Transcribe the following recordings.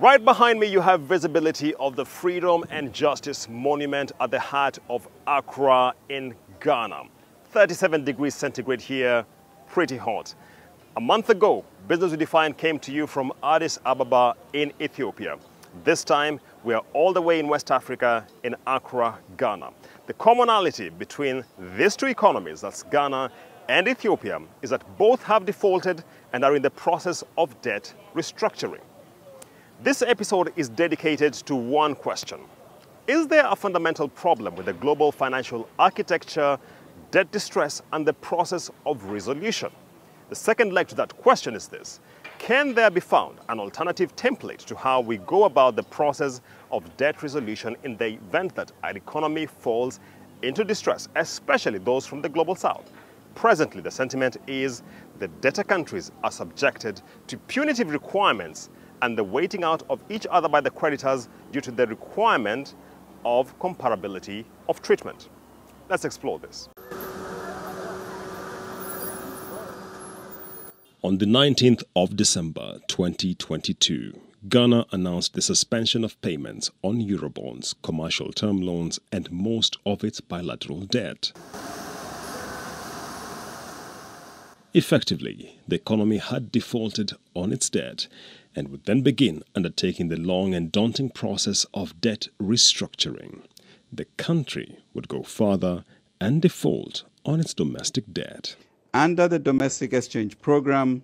Right behind me, you have visibility of the Freedom and Justice Monument at the heart of Accra in Ghana. 37 degrees centigrade here, pretty hot. A month ago, Business Redefined came to you from Addis Ababa in Ethiopia. This time, we are all the way in West Africa in Accra, Ghana. The commonality between these two economies, that's Ghana and Ethiopia, is that both have defaulted and are in the process of debt restructuring. This episode is dedicated to one question. Is there a fundamental problem with the global financial architecture, debt distress, and the process of resolution? The second leg to that question is this: can there be found an alternative template to how we go about the process of debt resolution in the event that an economy falls into distress, especially those from the global south? Presently, the sentiment is the debtor countries are subjected to punitive requirements and the waiting out of each other by the creditors due to the requirement of comparability of treatment. Let's explore this. On the 19th of December 2022, Ghana announced the suspension of payments on Eurobonds, commercial term loans, and most of its bilateral debt. Effectively, the economy had defaulted on its debt and would then begin undertaking the long and daunting process of debt restructuring. The country would go further and default on its domestic debt. Under the Domestic Exchange Program,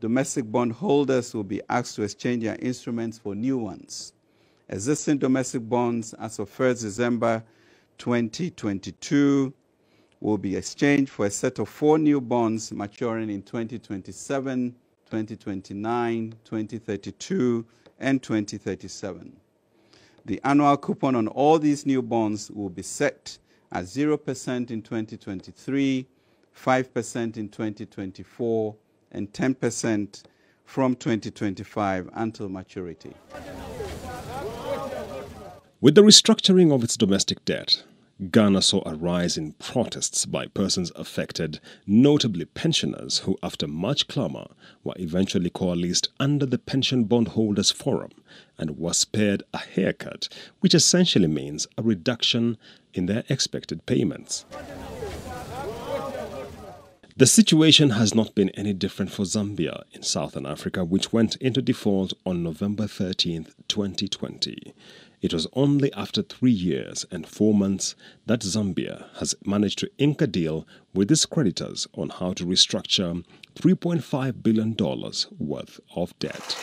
domestic bondholders will be asked to exchange their instruments for new ones. Existing domestic bonds as of 1st December 2022 will be exchanged for a set of 4 new bonds maturing in 2027, 2029, 2032, and 2037. The annual coupon on all these new bonds will be set at 0% in 2023, 5% in 2024, and 10% from 2025 until maturity. With the restructuring of its domestic debt, Ghana saw a rise in protests by persons affected, notably pensioners who, after much clamor, were eventually coalesced under the Pension Bondholders Forum and were spared a haircut, which essentially means a reduction in their expected payments. The situation has not been any different for Zambia in Southern Africa, which went into default on November 13, 2020. It was only after 3 years and 4 months that Zambia has managed to ink a deal with its creditors on how to restructure $3.5 billion worth of debt.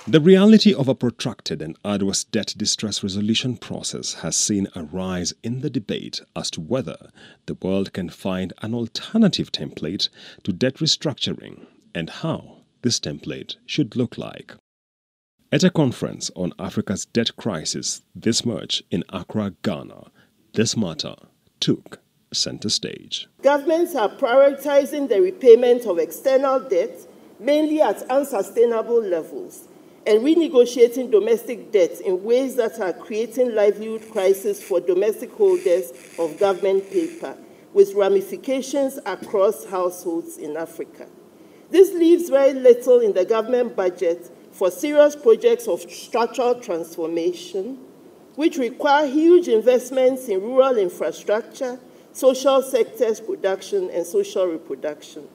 The reality of a protracted and arduous debt distress resolution process has seen a rise in the debate as to whether the world can find an alternative template to debt restructuring and how this template should look like. At a conference on Africa's debt crisis this March in Accra, Ghana, this matter took center stage. Governments are prioritizing the repayment of external debt, mainly at unsustainable levels, and renegotiating domestic debt in ways that are creating livelihood crisis for domestic holders of government paper, with ramifications across households in Africa. This leaves very little in the government budget for serious projects of structural transformation, which require huge investments in rural infrastructure, social sectors production, and social reproduction.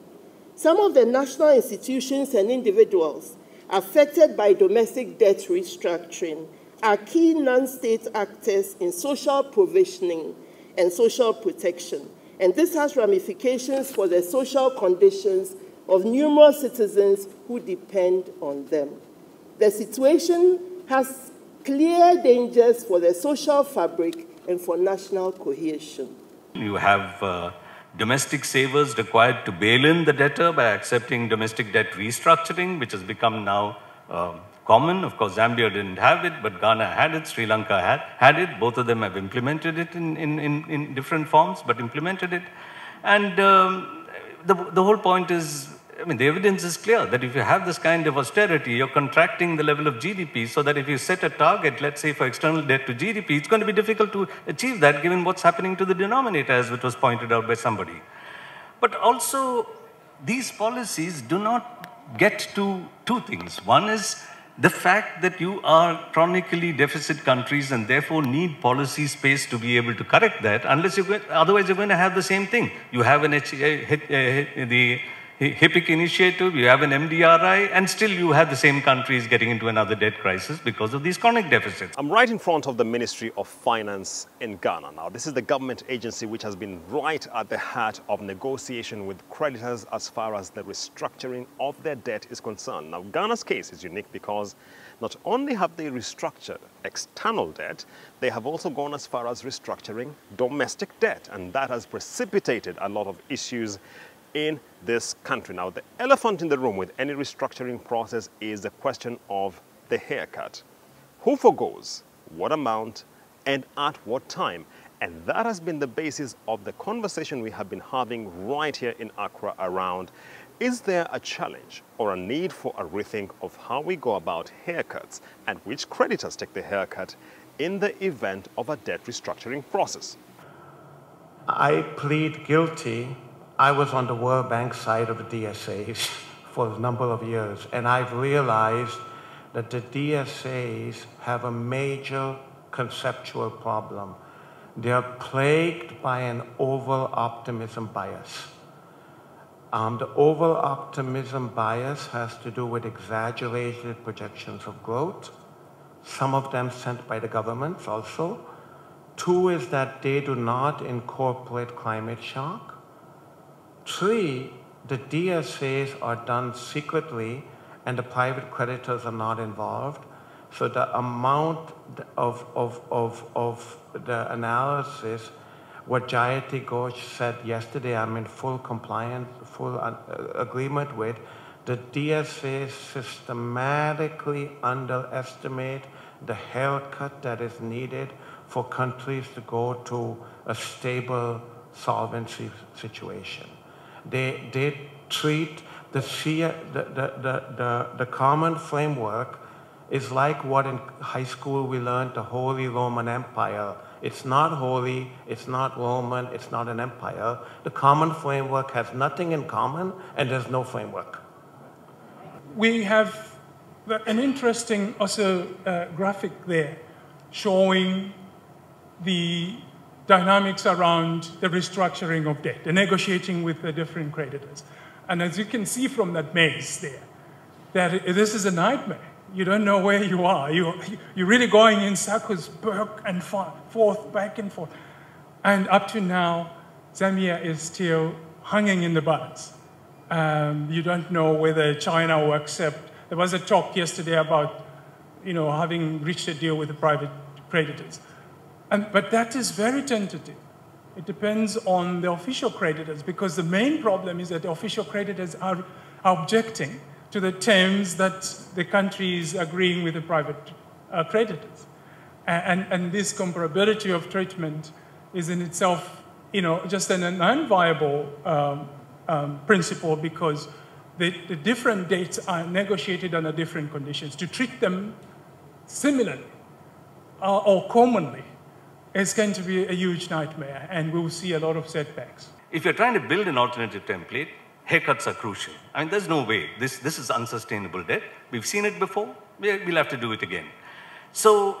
Some of the national institutions and individuals affected by domestic debt restructuring are key non-state actors in social provisioning and social protection, and this has ramifications for the social conditions of numerous citizens who depend on them. The situation has clear dangers for the social fabric and for national cohesion. You have domestic savers required to bail in the debtor by accepting domestic debt restructuring, which has become now common. Of course, Zambia didn't have it, but Ghana had it, Sri Lanka had it. Both of them have implemented it in different forms, but implemented it. And the whole point is, I mean, the evidence is clear that if you have this kind of austerity, you're contracting the level of GDP, so that if you set a target, let's say for external debt to GDP, it's going to be difficult to achieve that given what's happening to the denominator, as it was pointed out by somebody. But also, these policies do not get to two things. One is the fact that you are chronically deficit countries and therefore need policy space to be able to correct that, otherwise you're going to have the same thing. You have the HIPC initiative, you have an MDRI, and still you have the same countries getting into another debt crisis because of these chronic deficits. I'm right in front of the Ministry of Finance in Ghana. Now, this is the government agency which has been right at the heart of negotiation with creditors as far as the restructuring of their debt is concerned. Now, Ghana's case is unique because not only have they restructured external debt, they have also gone as far as restructuring domestic debt, and that has precipitated a lot of issues in this country. Now, the elephant in the room with any restructuring process is the question of the haircut. Who forgoes, what amount, and at what time? And that has been the basis of the conversation we have been having right here in Accra around, is there a challenge or a need for a rethink of how we go about haircuts and which creditors take the haircut in the event of a debt restructuring process? I plead guilty. I was on the World Bank side of the DSAs for a number of years, and I've realized that the DSAs have a major conceptual problem. They are plagued by an over-optimism bias. The over-optimism bias has to do with exaggerated projections of growth, some of them sent by the governments also. Two is that they do not incorporate climate shock. Three, the DSAs are done secretly and the private creditors are not involved. So the amount of the analysis, what Jayati Ghosh said yesterday, I'm in full compliance, full agreement with, the DSAs systematically underestimate the haircut that is needed for countries to go to a stable solvency situation. They treat the common framework is like what in high school we learned, the Holy Roman Empire. It's not holy, it's not Roman, it's not an empire. The common framework has nothing in common and there's no framework. We have an interesting also graphic there showing the dynamics around the restructuring of debt, the negotiating with the different creditors. And as you can see from that maze there, that this is a nightmare. You don't know where you are. You're really going in circles, back and forth, back and forth. And up to now, Zambia is still hanging in the balance. You don't know whether China will accept. There was a talk yesterday about, having reached a deal with the private creditors. But that is very tentative. It depends on the official creditors, because the main problem is that the official creditors are objecting to the terms that the country is agreeing with the private creditors. And this comparability of treatment is in itself, just an unviable principle, because the different dates are negotiated under different conditions. To treat them similarly or commonly, it's going to be a huge nightmare, and we'll see a lot of setbacks. If you're trying to build an alternative template, haircuts are crucial. I mean, there's no way. This is unsustainable debt. We've seen it before. We'll have to do it again. So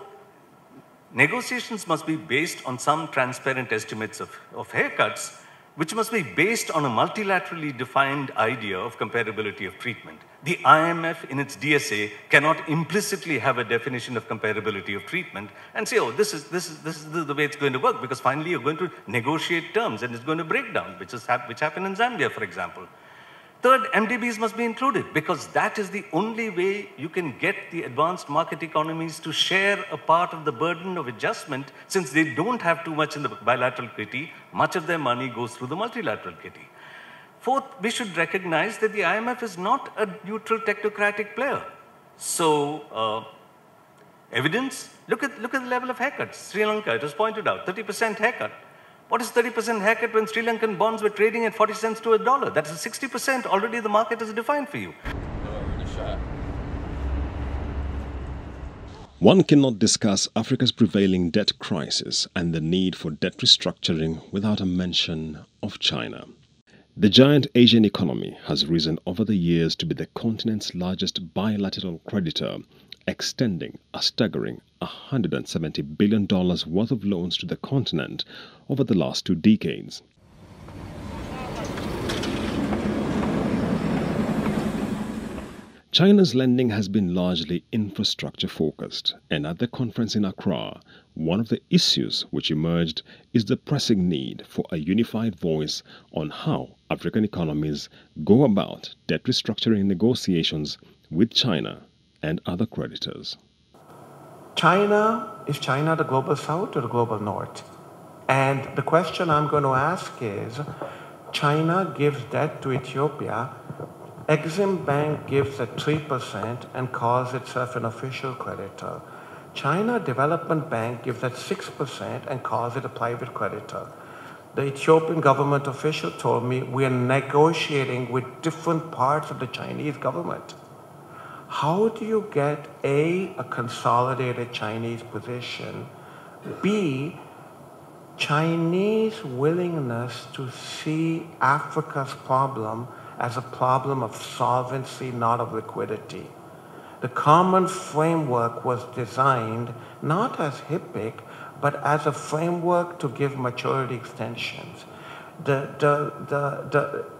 negotiations must be based on some transparent estimates of haircuts, which must be based on a multilaterally defined idea of comparability of treatment. The IMF in its DSA cannot implicitly have a definition of comparability of treatment and say, oh, this is the way it's going to work, because finally you're going to negotiate terms and it's going to break down, which happened in Zambia, for example. Third, MDBs must be included, because that is the only way you can get the advanced market economies to share a part of the burden of adjustment, since they don't have too much in the bilateral kitty. Much of their money goes through the multilateral kitty. Fourth, we should recognize that the IMF is not a neutral technocratic player. So, evidence, look at the level of haircuts. Sri Lanka, it was pointed out, 30% haircut. What is 30% haircut when Sri Lankan bonds were trading at 40 cents to a dollar? That's a 60% already the market has defined for you. One cannot discuss Africa's prevailing debt crisis and the need for debt restructuring without a mention of China. The giant Asian economy has risen over the years to be the continent's largest bilateral creditor, extending a staggering $170 billion worth of loans to the continent over the last 2 decades. China's lending has been largely infrastructure focused, and at the conference in Accra, one of the issues which emerged is the pressing need for a unified voice on how African economies go about debt restructuring negotiations with China and other creditors. Is China the global south or the global north? And the question I'm going to ask is, China gives debt to Ethiopia, Exim Bank gives at 3% and calls itself an official creditor. China Development Bank gives at 6% and calls it a private creditor. The Ethiopian government official told me we are negotiating with different parts of the Chinese government. How do you get A, a consolidated Chinese position, B, Chinese willingness to see Africa's problem as a problem of solvency, not of liquidity? The common framework was designed not as HIPC, but as a framework to give maturity extensions.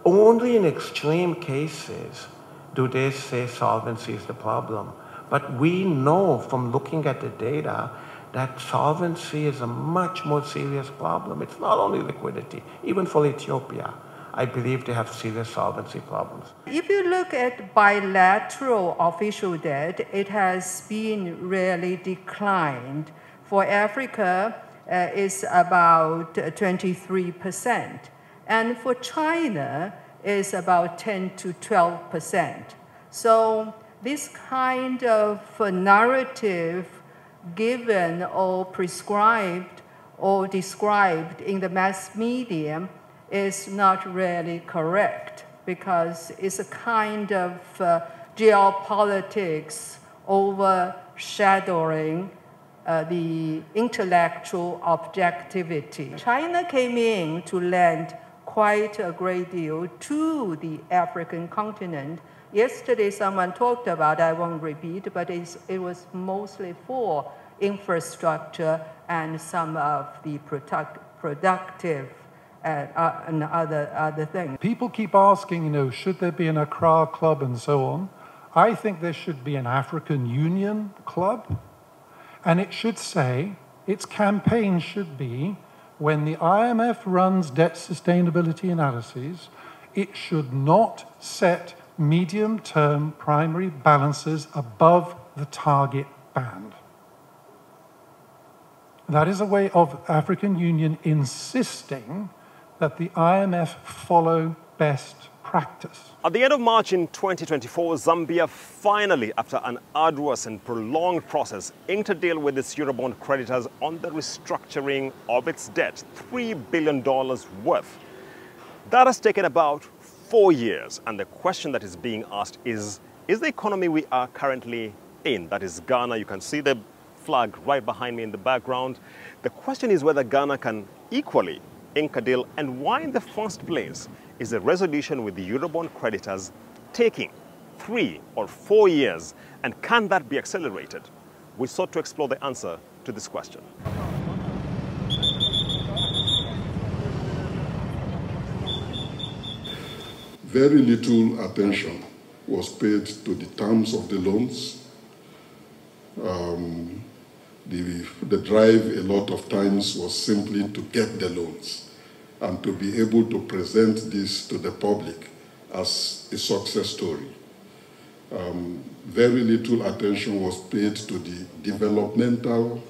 Only in extreme cases do they say solvency is the problem. But we know from looking at the data that solvency is a much more serious problem. It's not only liquidity, even for Ethiopia. I believe they have serious solvency problems. If you look at bilateral official debt, it has been really declined. For Africa, it's about 23%. And for China, it's about 10 to 12%. So this kind of narrative given or prescribed or described in the mass media is not really correct, because it's a kind of geopolitics overshadowing the intellectual objectivity. China came in to lend quite a great deal to the African continent. Yesterday someone talked about, I won't repeat, but it was mostly for infrastructure and some of the productive and other things. People keep asking, should there be an Accra club and so on? I think there should be an African Union club, and it should say, its campaign should be, when the IMF runs debt sustainability analyses, it should not set medium-term primary balances above the target band. That is a way of African Union insisting that the IMF follow best practice. At the end of March in 2024, Zambia finally, after an arduous and prolonged process, inked a deal with its Eurobond creditors on the restructuring of its debt, $3 billion worth. That has taken about 4 years, and the question that is being asked is the economy we are currently in, that is Ghana, you can see the flag right behind me in the background, the question is whether Ghana can equally ink a deal, and why in the first place is the resolution with the Eurobond creditors taking 3 or 4 years, and can that be accelerated? We sought to explore the answer to this question. Very little attention was paid to the terms of the loans. The drive a lot of times was simply to get the loans and to be able to present this to the public as a success story. Very little attention was paid to the developmental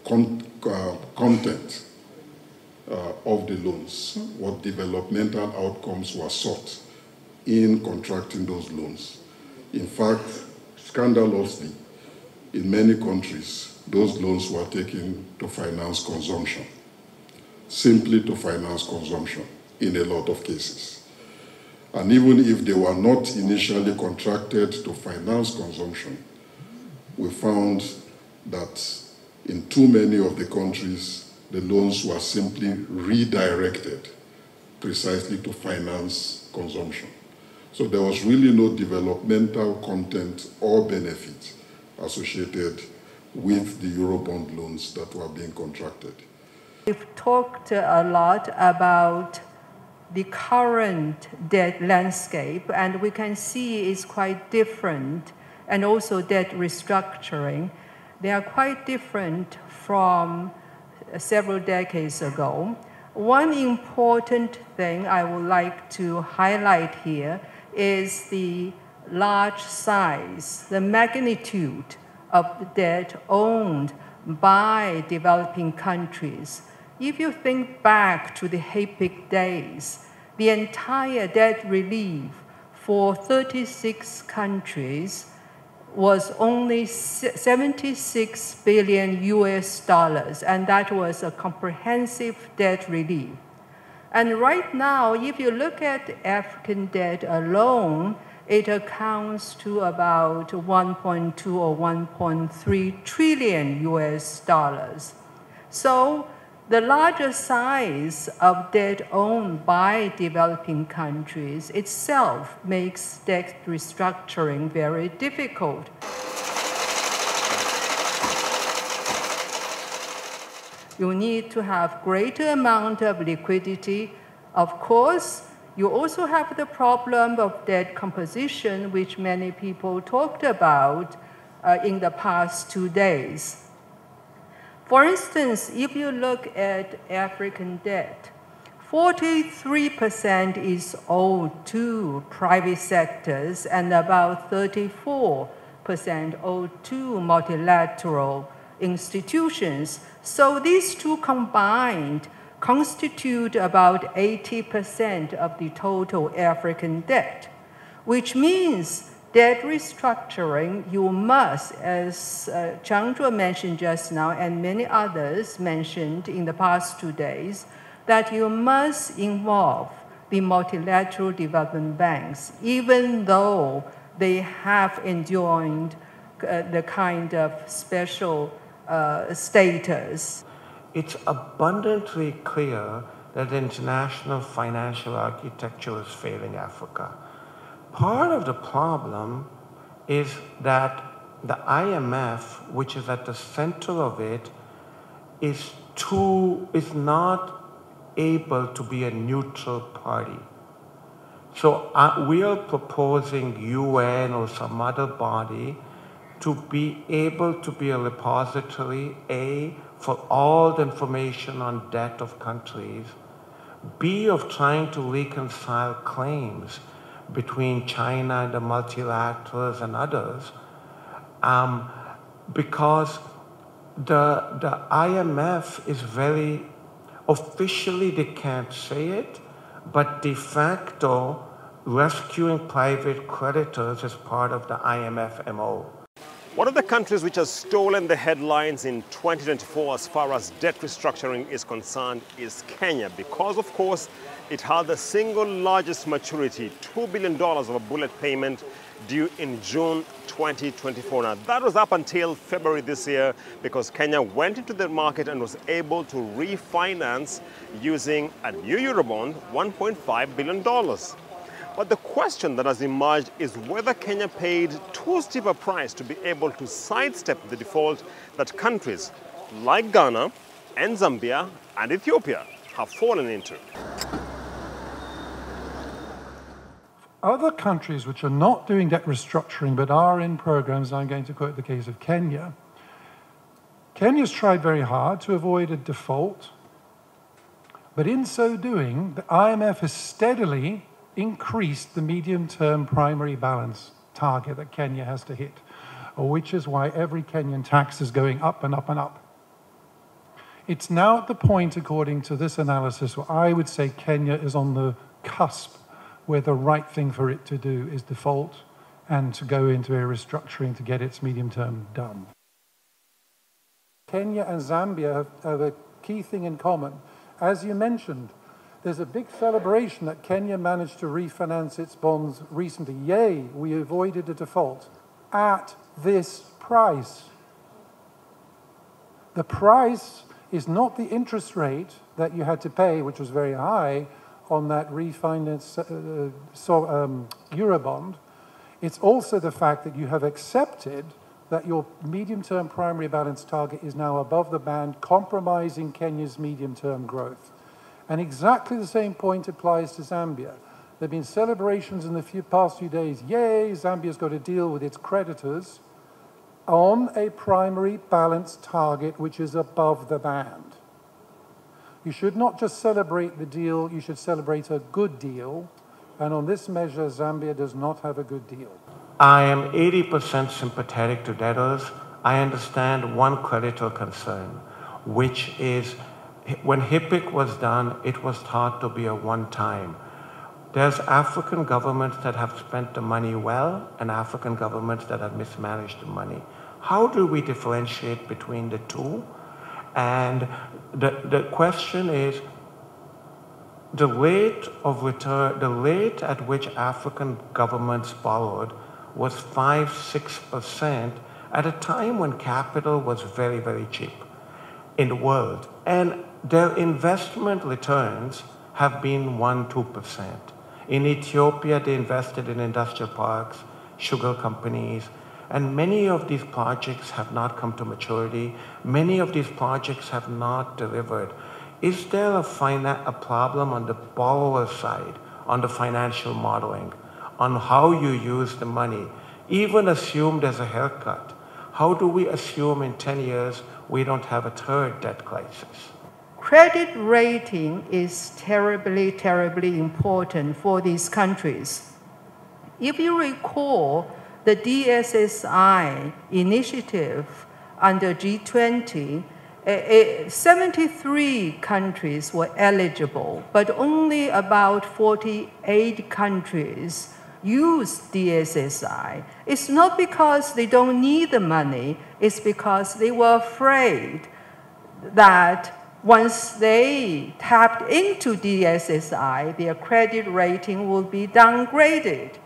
content of the loans, what developmental outcomes were sought in contracting those loans. In fact, scandalously, in many countries, those loans were taken to finance consumption, simply to finance consumption in a lot of cases. And even if they were not initially contracted to finance consumption, we found that in too many of the countries, the loans were simply redirected precisely to finance consumption. So there was really no developmental content or benefit associated with the Eurobond loans that were being contracted. We've talked a lot about the current debt landscape, and we can see it's quite different, and also debt restructuring. They are quite different from several decades ago. One important thing I would like to highlight here is the large size, the magnitude of the debt owned by developing countries. If you think back to the HAPIC days, the entire debt relief for 36 countries was only 76 billion US dollars, and that was a comprehensive debt relief. And right now, if you look at African debt alone, it accounts to about 1.2 or 1.3 trillion US dollars. So the larger size of debt owned by developing countries itself makes debt restructuring very difficult. You need to have greater amount of liquidity. Of course, you also have the problem of debt composition, which many people talked about in the past 2 days. For instance, if you look at African debt, 43% is owed to private sectors and about 34% owed to multilateral institutions. So these two combined constitute about 80% of the total African debt, which means debt restructuring, you must, as Chang Zhuo mentioned just now, and many others mentioned in the past 2 days, that you must involve the multilateral development banks, even though they have enjoyed the kind of special status. It's abundantly clear that the international financial architecture is failing Africa. Part of the problem is that the IMF, which is at the center of it, is not able to be a neutral party. So we are proposing UN or some other body to be able to be a repository, A, for all the information on debt of countries, B, of trying to reconcile claims between China and the multilaterals and others, because the IMF is very, officially they can't say it, but de facto rescuing private creditors is part of the IMF MO. One of the countries which has stolen the headlines in 2024 as far as debt restructuring is concerned is Kenya, because of course it had the single largest maturity, $2 billion of a bullet payment due in June 2024. Now that was up until February this year, because Kenya went into the market and was able to refinance using a new Eurobond, $1.5 billion. But the question that has emerged is whether Kenya paid too steep a price to be able to sidestep the default that countries like Ghana and Zambia and Ethiopia have fallen into. Other countries which are not doing debt restructuring but are in programs, I'm going to quote the case of Kenya. Kenya's tried very hard to avoid a default, but in so doing, the IMF has steadily increased the medium-term primary balance target that Kenya has to hit, which is why every Kenyan tax is going up and up and up. It's now at the point, according to this analysis, where I would say Kenya is on the cusp where the right thing for it to do is default and to go into a restructuring to get its medium term done. Kenya and Zambia have a key thing in common. As you mentioned, there's a big celebration that Kenya managed to refinance its bonds recently. Yay, we avoided a default at this price. The price is not the interest rate that you had to pay, which was very high, on that refinance Eurobond. It's also the fact that you have accepted that your medium-term primary balance target is now above the band, compromising Kenya's medium-term growth. And exactly the same point applies to Zambia. There have been celebrations in the past few days. Yay, Zambia's got to deal with its creditors on a primary balance target which is above the band. You should not just celebrate the deal, you should celebrate a good deal. And on this measure, Zambia does not have a good deal. I am 80% sympathetic to debtors. I understand one creditor concern, which is when HIPC was done, it was thought to be a one-time. There's African governments that have spent the money well and African governments that have mismanaged the money. How do we differentiate between the two? And the question is, the rate of return, the rate at which African governments borrowed was 5–6% at a time when capital was very, very cheap in the world. And their investment returns have been 1–2%. In Ethiopia, they invested in industrial parks, sugar companies, and many of these projects have not come to maturity. Many of these projects have not delivered. Is there a problem on the borrower side, on the financial modeling, on how you use the money? Even assume there's a haircut. How do we assume in 10 years we don't have a third debt crisis? Credit rating is terribly, terribly important for these countries. If you recall, the DSSI initiative under G20, 73 countries were eligible, but only about 48 countries used DSSI. It's not because they don't need the money, it's because they were afraid that once they tapped into DSSI, their credit rating will be downgraded.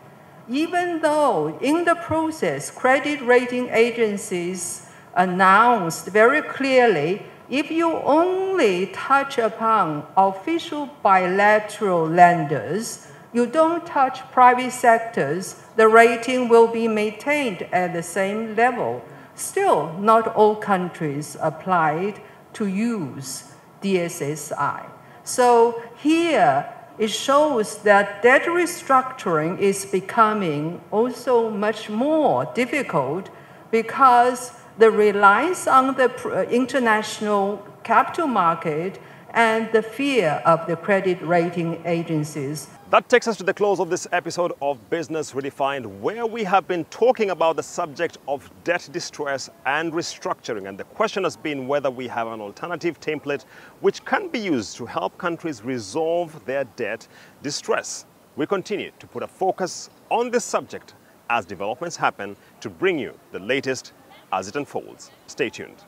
Even though in the process, credit rating agencies announced very clearly, if you only touch upon official bilateral lenders, you don't touch private sectors, the rating will be maintained at the same level. Still, not all countries applied to use DSSI. So here, it shows that debt restructuring is becoming also much more difficult because the reliance on the international capital market and the fear of the credit rating agencies. That takes us to the close of this episode of Business Redefined, where we have been talking about the subject of debt distress and restructuring. And the question has been whether we have an alternative template which can be used to help countries resolve their debt distress. We continue to put a focus on this subject as developments happen to bring you the latest as it unfolds. Stay tuned.